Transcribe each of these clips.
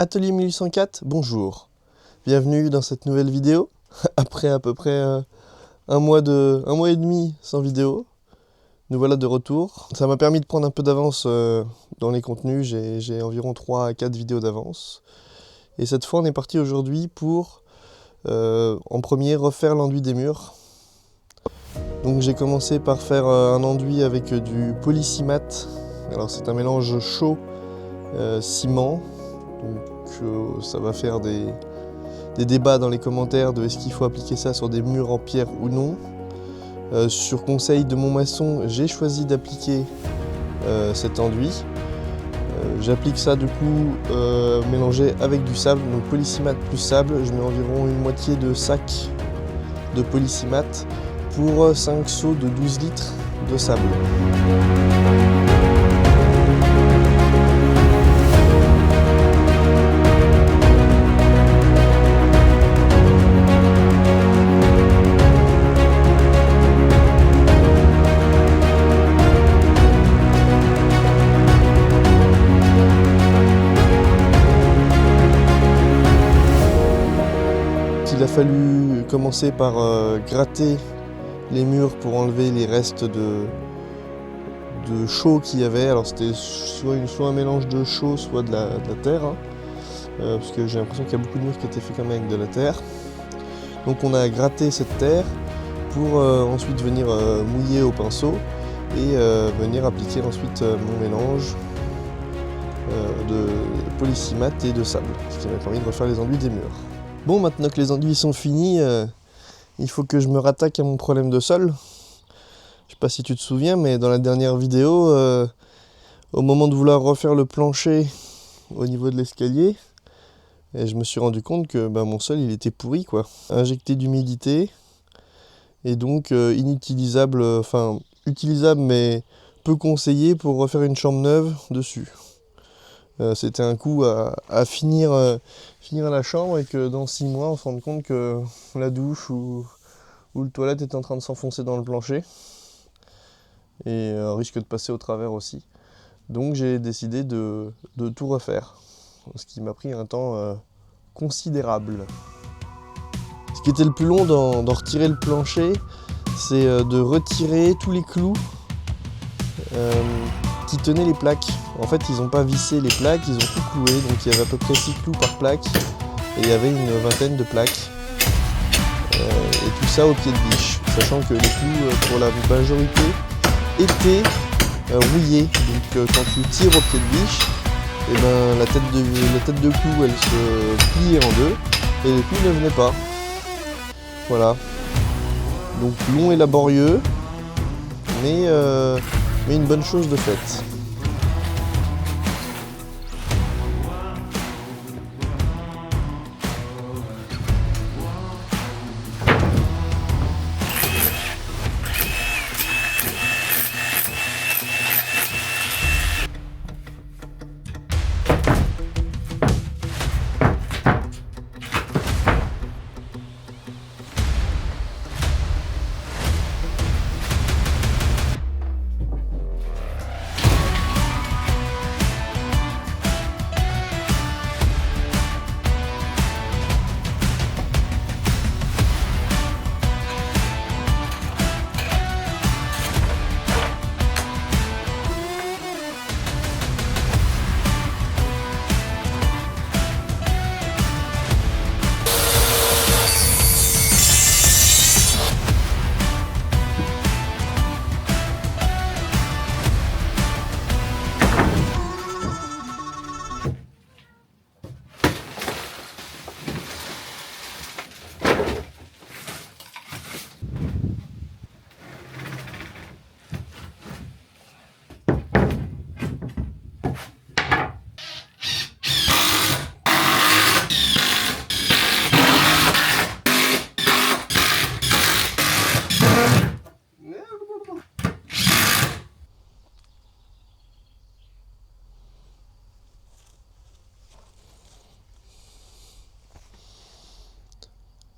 Atelier 1804, bonjour. Bienvenue dans cette nouvelle vidéo. Après à peu près un mois et demi sans vidéo, nous voilà de retour. Ça m'a permis de prendre un peu d'avance dans les contenus. J'ai environ 3 à 4 vidéos d'avance. Et cette fois, on est parti aujourd'hui pour, en premier, refaire l'enduit des murs. Donc j'ai commencé par faire un enduit avec du Polycimate. Alors c'est un mélange chaud ciment. Donc ça va faire des débats dans les commentaires de est-ce qu'il faut appliquer ça sur des murs en pierre ou non. Sur conseil de mon maçon, j'ai choisi d'appliquer cet enduit. J'applique ça du coup mélangé avec du sable, donc Polycimate plus sable. Je mets environ une moitié de sac de Polycimate pour 5 seaux de 12 litres de sable. Il a fallu commencer par gratter les murs pour enlever les restes de chaux qu'il y avait. Alors c'était soit un mélange de chaux, soit de la terre, hein, parce que j'ai l'impression qu'il y a beaucoup de murs qui étaient faits quand même avec de la terre. Donc on a gratté cette terre pour ensuite venir mouiller au pinceau et venir appliquer ensuite mon mélange de Polycimate et de sable, ce qui m'a permis de refaire les enduits des murs. Bon, maintenant que les enduits sont finis, il faut que je me rattaque à mon problème de sol. Je sais pas si tu te souviens, mais dans la dernière vidéo, au moment de vouloir refaire le plancher au niveau de l'escalier, je me suis rendu compte que mon sol il était pourri, quoi. Injecté d'humidité et donc inutilisable, enfin utilisable mais peu conseillé pour refaire une chambre neuve dessus. C'était un coup à finir la chambre et que dans 6 mois on se rende compte que la douche ou le toilette est en train de s'enfoncer dans le plancher et risque de passer au travers aussi. Donc j'ai décidé de tout refaire, ce qui m'a pris un temps considérable. Ce qui était le plus long dans retirer le plancher, c'est de retirer tous les clous qui tenaient les plaques. En fait, ils n'ont pas vissé les plaques, ils ont tout cloué, donc il y avait à peu près 6 clous par plaque, et il y avait une vingtaine de plaques. Et tout ça au pied de biche, sachant que les clous, pour la majorité, étaient rouillés. Donc quand tu tires au pied de biche, la tête de clou, elle se pliait en deux, et les clous ne venaient pas. Voilà. Donc long et laborieux, mais une bonne chose de faite.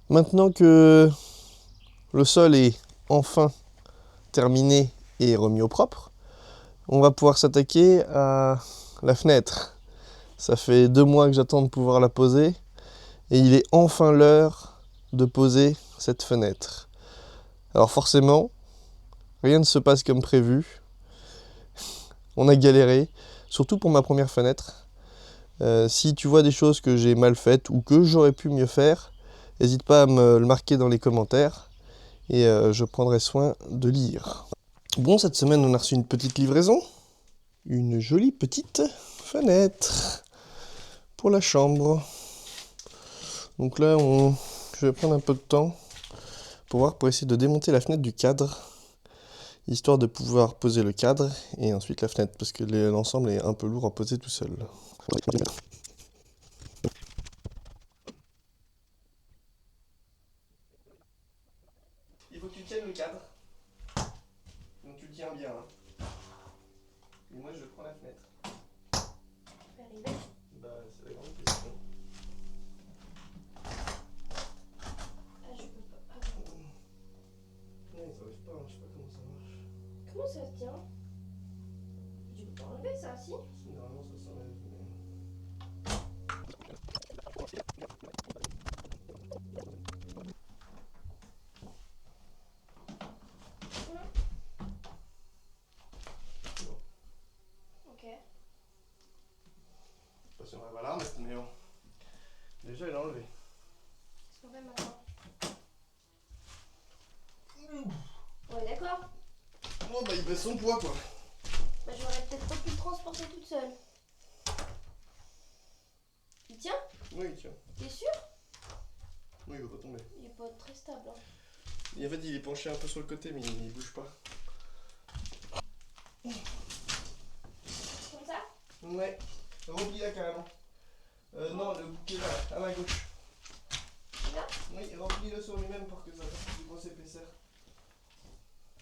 Maintenant que le sol est enfin terminé et remis au propre, on va pouvoir s'attaquer à la fenêtre. Ça fait 2 mois que j'attends de pouvoir la poser. Et il est enfin l'heure de poser cette fenêtre. Alors forcément, rien ne se passe comme prévu. On a galéré, surtout pour ma première fenêtre. Si tu vois des choses que j'ai mal faites ou que j'aurais pu mieux faire, n'hésite pas à me le marquer dans les commentaires et je prendrai soin de lire. Bon, cette semaine on a reçu une petite livraison, une jolie petite fenêtre pour la chambre. Donc là, je vais prendre un peu de temps pour essayer de démonter la fenêtre du cadre, histoire de pouvoir poser le cadre et ensuite la fenêtre, parce que l'ensemble est un peu lourd à poser tout seul. Il faut que tu tiennes le cadre, donc tu le tiens bien. Hein. Et moi je prends la fenêtre. Arrivé. Bah c'est la grande question. Ah, je peux pas. Ah, bon. Non, ils n'arrivent pas, hein. Je sais pas comment ça marche. Comment ça se tient? Tu peux pas enlever ça, si? Si, normalement ça s'enlève, mais... Voilà. Bon. Ok. Pas si on va l'alarme, mais bon. Déjà elle est enlevée. Qu'est-ce qu'on fait maintenant? Ouais, d'accord. Oh bah il baisse son poids quoi. Bah, j'aurais peut-être pas pu le transporter toute seule. Il tient? Oui il tient. T'es sûr? Oui il va pas tomber. Il est pas très stable. Hein. Et en fait il est penché un peu sur le côté mais il bouge pas. Comme ça? Ouais. Replie là carrément. Non, le bouquet là, à ma gauche. Là? Oui, remplis-le sur lui-même pour que ça fasse une grosse épaisseur.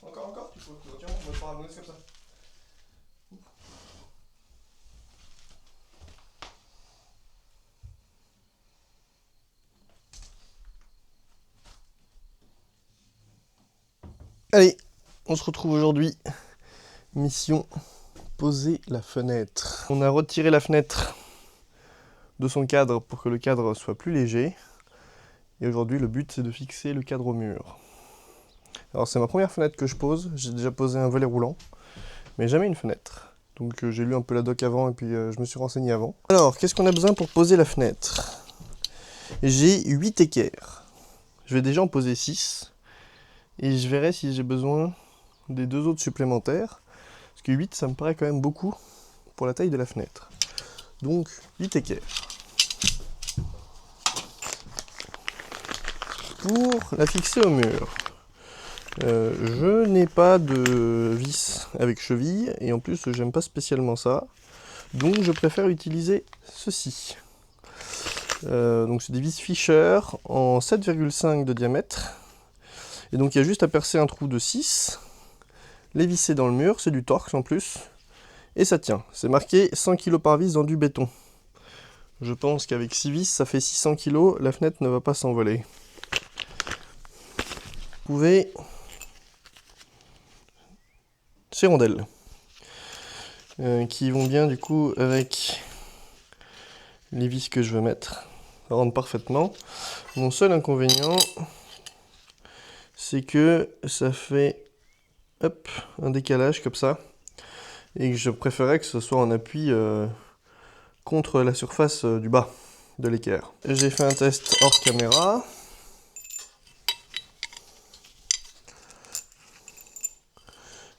Encore, tu peux. Tiens, on va te faire comme ça. Allez, on se retrouve aujourd'hui. Mission, poser la fenêtre. On a retiré la fenêtre de son cadre pour que le cadre soit plus léger. Et aujourd'hui, le but, c'est de fixer le cadre au mur. Alors, c'est ma première fenêtre que je pose. J'ai déjà posé un volet roulant, mais jamais une fenêtre. Donc, j'ai lu un peu la doc avant et puis je me suis renseigné avant. Alors, qu'est-ce qu'on a besoin pour poser la fenêtre? J'ai 8 équerres. Je vais déjà en poser 6. Et je verrai si j'ai besoin des 2 autres supplémentaires. Parce que 8, ça me paraît quand même beaucoup pour la taille de la fenêtre. Donc, 8 équerres. Pour la fixer au mur, je n'ai pas de vis avec cheville. Et en plus, j'aime pas spécialement ça. Donc, je préfère utiliser ceci. Donc, c'est des vis Fisher en 7,5 de diamètre. Et donc, il y a juste à percer un trou de 6. Les visser dans le mur, c'est du torx en plus. Et ça tient. C'est marqué 100 kg par vis dans du béton. Je pense qu'avec 6 vis, ça fait 600 kg. La fenêtre ne va pas s'envoler. Vous pouvez... ces rondelles. Qui vont bien du coup avec les vis que je veux mettre. Ça rentre parfaitement. Mon seul inconvénient, c'est que ça fait hop, un décalage comme ça. Et que je préférais que ce soit en appui contre la surface du bas de l'équerre. J'ai fait un test hors caméra.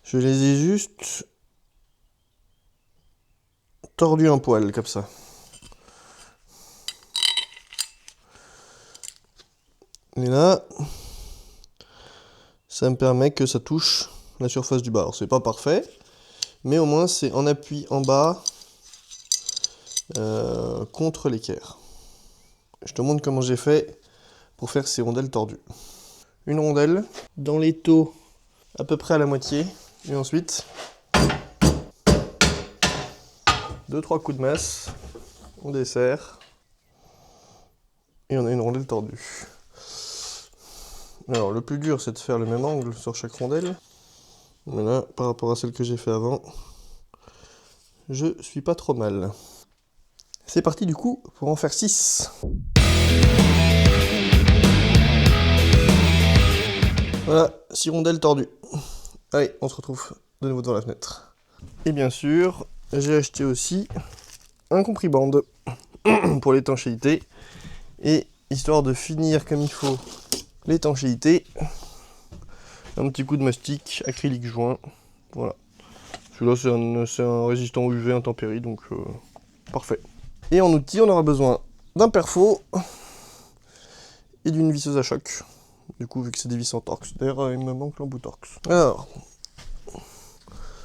Je les ai juste tordus un poil comme ça. Et là, ça me permet que ça touche la surface du bas. Alors c'est pas parfait, mais au moins c'est en appui en bas contre l'équerre. Je te montre comment j'ai fait pour faire ces rondelles tordues. Une rondelle dans l'étau à peu près à la moitié, et ensuite 2-3 coups de masse, on desserre, et on a une rondelle tordue. Alors le plus dur c'est de faire le même angle sur chaque rondelle. Mais là, par rapport à celle que j'ai fait avant, je suis pas trop mal. C'est parti du coup pour en faire 6. Voilà, 6 rondelles tordues. Allez, on se retrouve de nouveau devant la fenêtre. Et bien sûr, j'ai acheté aussi un compriband pour l'étanchéité. Et histoire de finir comme il faut l'étanchéité, un petit coup de mastic acrylique joint. Voilà. Celui-là, c'est un résistant au UV intempérie, donc parfait. Et en outil, on aura besoin d'un perfo et d'une visseuse à choc. Du coup, vu que c'est des vis en Torx. D'ailleurs, il me manque l'embout Torx. Alors,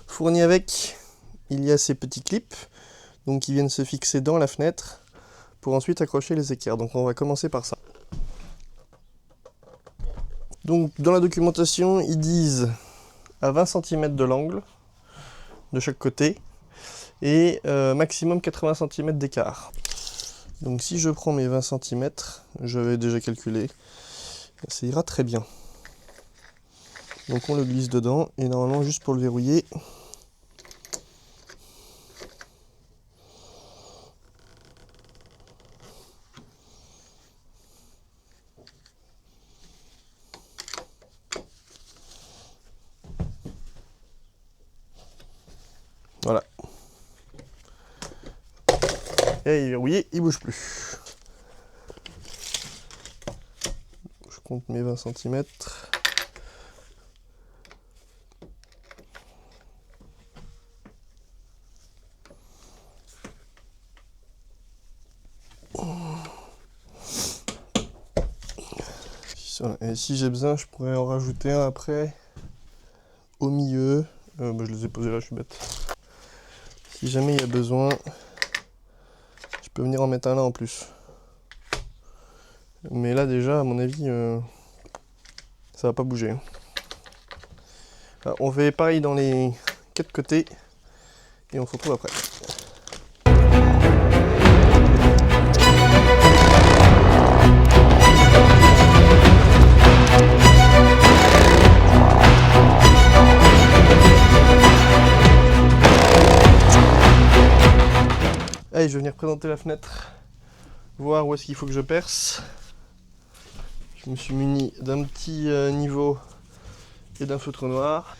fourni avec, il y a ces petits clips, donc qui viennent se fixer dans la fenêtre pour ensuite accrocher les équerres. Donc on va commencer par ça. Donc dans la documentation, ils disent à 20 cm de l'angle de chaque côté et maximum 80 cm d'écart. Donc si je prends mes 20 cm, je vais déjà calculer, ça ira très bien. Donc on le glisse dedans et normalement juste pour le verrouiller, voilà. Et il est verrouillé, il bouge plus. Je compte mes 20 cm. Voilà. Et si j'ai besoin, je pourrais en rajouter un après, au milieu. Je les ai posés là, je suis bête. Si jamais il y a besoin, je peux venir en mettre un là en plus. Mais là déjà, à mon avis, ça va pas bouger. Alors, on fait pareil dans les 4 côtés et on se retrouve après. Allez, je vais venir présenter la fenêtre, voir où est-ce qu'il faut que je perce. Je me suis muni d'un petit niveau et d'un feutre noir.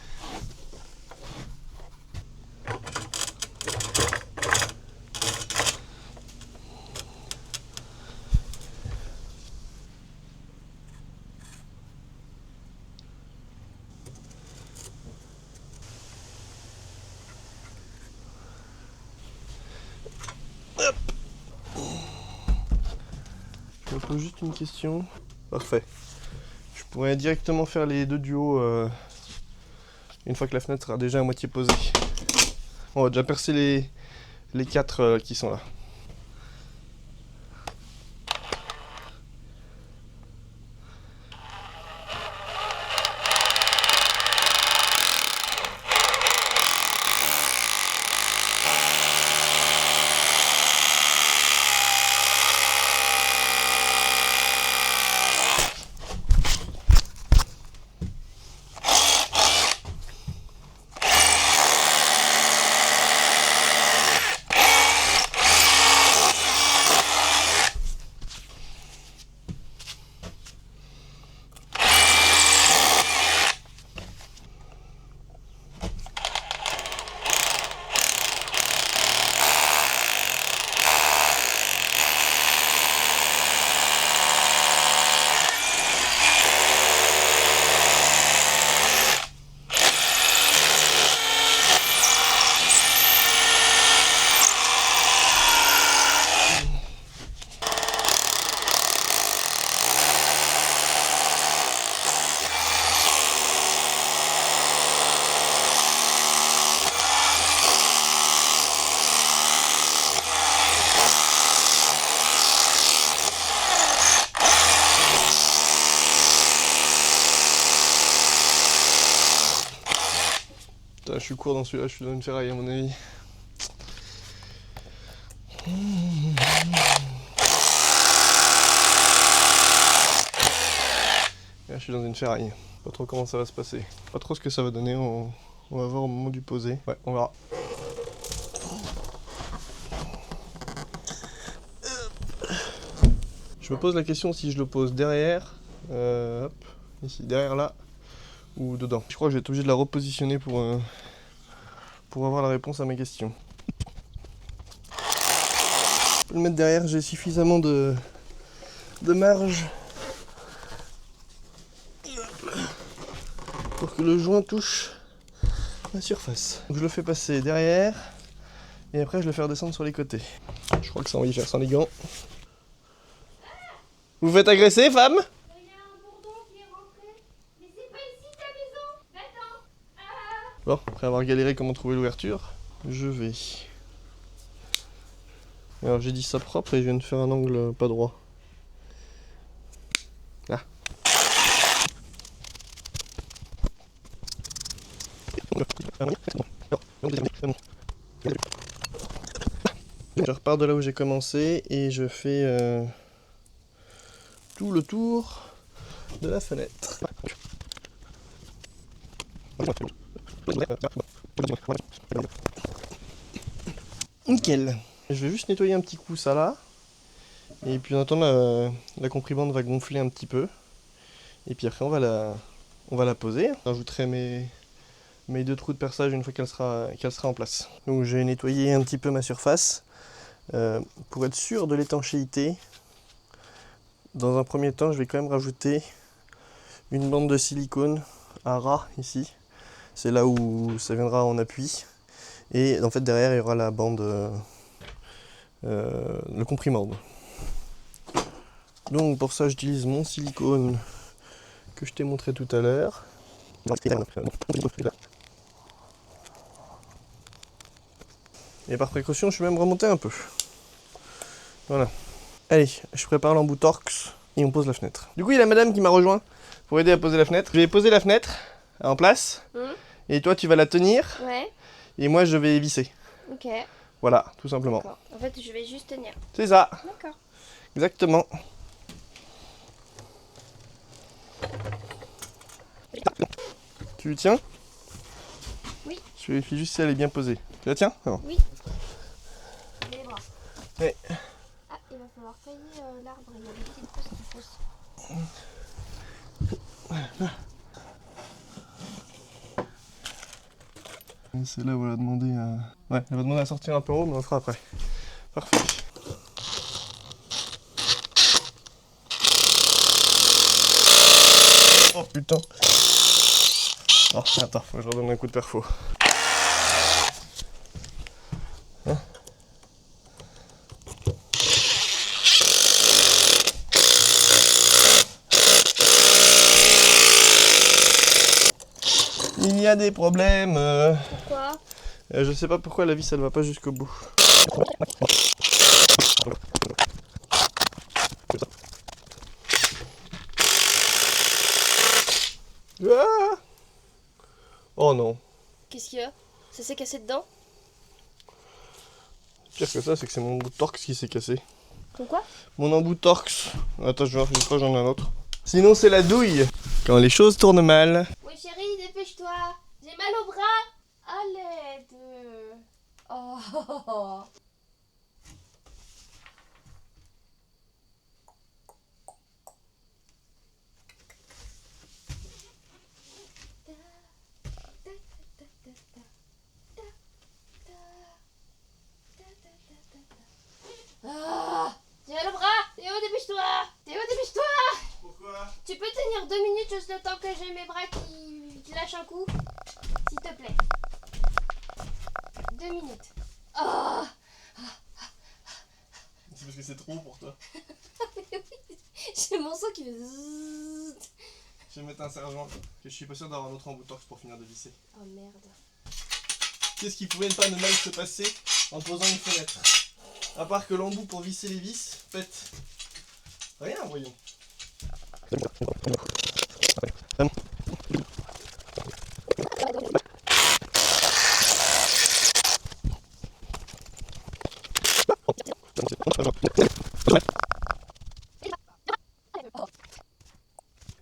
Hop. Je me pose juste une question. Parfait. Je pourrais directement faire les deux duos une fois que la fenêtre sera déjà à moitié posée. On va déjà percer les 4 qui sont là. Putain, je suis court dans celui-là, je suis dans une ferraille à mon avis. Là, je suis dans une ferraille. Pas trop comment ça va se passer. Pas trop ce que ça va donner, on va voir au moment du poser. Ouais, on verra. Je me pose la question si je le pose derrière, hop, ici, derrière là, ou dedans. Je crois que je vais être obligé de la repositionner pour avoir la réponse à mes questions. Je peux le mettre derrière, j'ai suffisamment de marge pour que le joint touche la surface. Donc je le fais passer derrière et après je le fais redescendre sur les côtés. Je crois que ça on va y faire sans les gants. Vous faites agresser, femme? Il y a un bourdon qui est rentré. Mais c'est pas ici ta maison. Va-t'en. Bon, après avoir galéré comment trouver l'ouverture, je vais. Alors j'ai dit ça propre et je viens de faire un angle pas droit. Là. Je repars de là où j'ai commencé et je fais tout le tour de la fenêtre. Nickel. Je vais juste nettoyer un petit coup ça là. Et puis en attendant la comprimante va gonfler un petit peu. Et puis après on va la poser. J'ajouterai mes 2 trous de perçage une fois qu'elle sera en place. Donc j'ai nettoyé un petit peu ma surface pour être sûr de l'étanchéité. Dans un premier temps, je vais quand même rajouter une bande de silicone à ras ici. C'est là où ça viendra en appui. Et en fait derrière il y aura la bande, le comprimant. Donc pour ça j'utilise mon silicone que je t'ai montré tout à l'heure. Et par précaution je vais même remonter un peu. Voilà. Allez, je prépare l'embout Torx et on pose la fenêtre. Du coup il y a la madame qui m'a rejoint pour aider à poser la fenêtre. Je vais poser la fenêtre en place. Et toi tu vas la tenir. Ouais. Et moi je vais visser. Ok. Voilà, tout simplement. D'accord. En fait, je vais juste tenir. C'est ça. D'accord. Exactement. Tu le tiens? Oui. Je vérifie juste si elle est bien posée. Tu la tiens? Non. Oui. Les bras. Oui. Ah, il va falloir tailler l'arbre. Il y a des petites pousses qui poussent. C'est là où elle va demander à... Ouais, elle va demander à sortir un peu en haut, mais on le fera après. Parfait. Oh putain. Oh, attends, faut que je redonne un coup de perfo. Hein? Il y a des problèmes. Pourquoi? Je sais pas pourquoi la vis elle va pas jusqu'au bout. Ah! Oh non. Qu'est-ce qu'il y a? Ça s'est cassé dedans? Pire que ça, c'est que c'est mon bout de Torx qui s'est cassé. Ton quoi? Mon embout Torx. Attends, je vais voir une fois, j'en ai un autre. Sinon, c'est la douille. Quand les choses tournent mal. Oui, chérie, dépêche-toi. J'ai mal au bras. À l'aide. Oh. Ah, j'ai mal au bras. Théo, dépêche-toi. Théo, dépêche-toi. Pourquoi? Tu peux tenir 2 minutes juste le temps que j'ai mes bras qui lâchent un coup? S'il te plaît. 2 minutes. Oh. C'est parce que c'est trop pour toi. J'ai mon sang qui fait zzzz. Je vais mettre un sergent, que je suis pas sûr d'avoir un autre embout Torx pour finir de visser. Oh merde. Qu'est-ce qui pouvait pas ne mal se passer en posant une fenêtre? À part que l'embout pour visser les vis pète. Rien, voyons.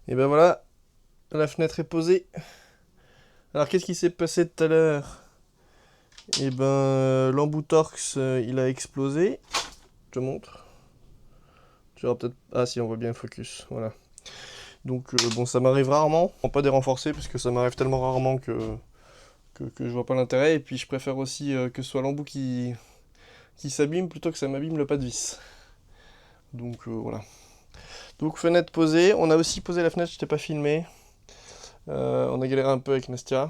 Et ben voilà, la fenêtre est posée. Alors qu'est-ce qui s'est passé tout à l'heure? Et ben l'embout Torx il a explosé. Je te montre. Tu verras peut-être... Ah si, on voit bien le focus, voilà. Donc bon, ça m'arrive rarement, pas des renforcés, parce que ça m'arrive tellement rarement que je vois pas l'intérêt. Et puis je préfère aussi que ce soit l'embout qui s'abîme plutôt que ça m'abîme le pas de vis. Donc voilà. Donc fenêtre posée, on a aussi posé la fenêtre, je t'ai pas filmé. On a galéré un peu avec Nastia,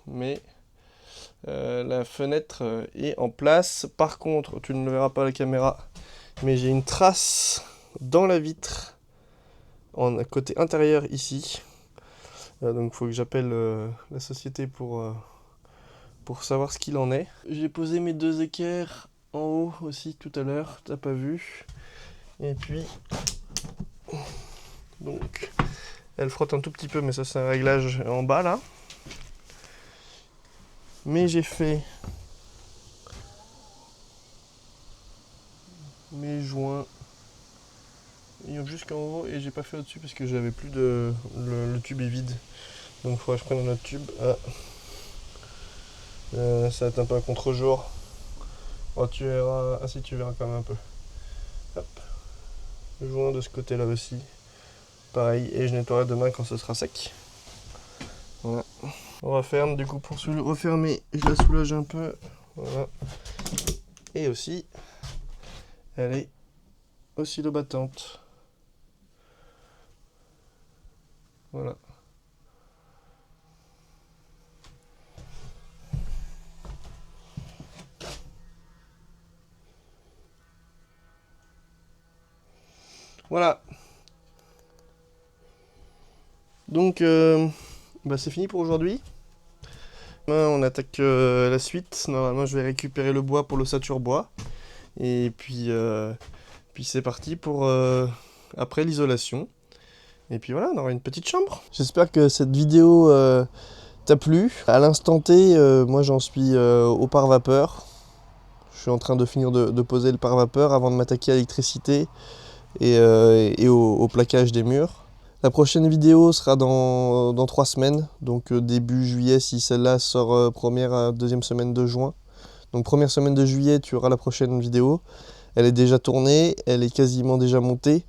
mais la fenêtre est en place. Par contre, tu ne le verras pas à la caméra, mais j'ai une trace dans la vitre, en côté intérieur ici. Donc il faut que j'appelle la société pour savoir ce qu'il en est. J'ai posé mes 2 équerres en haut aussi tout à l'heure, t'as pas vu. Et puis, donc, elle frotte un tout petit peu, mais ça c'est un réglage en bas là. Mais j'ai fait mes joints jusqu'en haut et j'ai pas fait au-dessus parce que j'avais plus de... Le tube est vide. Donc il faudrait que je prenne un autre tube. Ah. Ça va être un peu un contre-jour. Oh, tu verras... Ah si, tu verras quand même un peu. Hop. Le joint de ce côté-là aussi. Pareil, et je nettoierai demain quand ce sera sec. Voilà. On referme, du coup pour refermer, je la soulage un peu. Voilà. Et aussi, elle est oscillobattante. Voilà. Voilà. Donc, c'est fini pour aujourd'hui. Demain, on attaque la suite. Normalement, je vais récupérer le bois pour l'ossature bois. Et puis c'est parti pour après l'isolation. Et puis voilà, on aura une petite chambre. J'espère que cette vidéo t'a plu. À l'instant T, moi j'en suis au pare-vapeur. Je suis en train de finir de poser le pare-vapeur avant de m'attaquer à l'électricité et au plaquage des murs. La prochaine vidéo sera dans 3 semaines, donc début juillet si celle-là sort deuxième semaine de juin. Donc première semaine de juillet, tu auras la prochaine vidéo. Elle est déjà tournée, elle est quasiment déjà montée,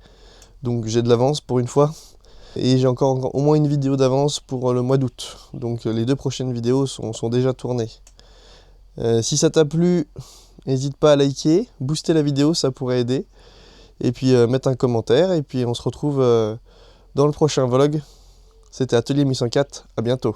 donc j'ai de l'avance pour une fois. Et j'ai encore au moins une vidéo d'avance pour le mois d'août. Donc les 2 prochaines vidéos sont déjà tournées. Si ça t'a plu, n'hésite pas à liker, booster la vidéo, ça pourrait aider. Et puis mettre un commentaire, et puis on se retrouve dans le prochain vlog. C'était Atelier 1104, à bientôt.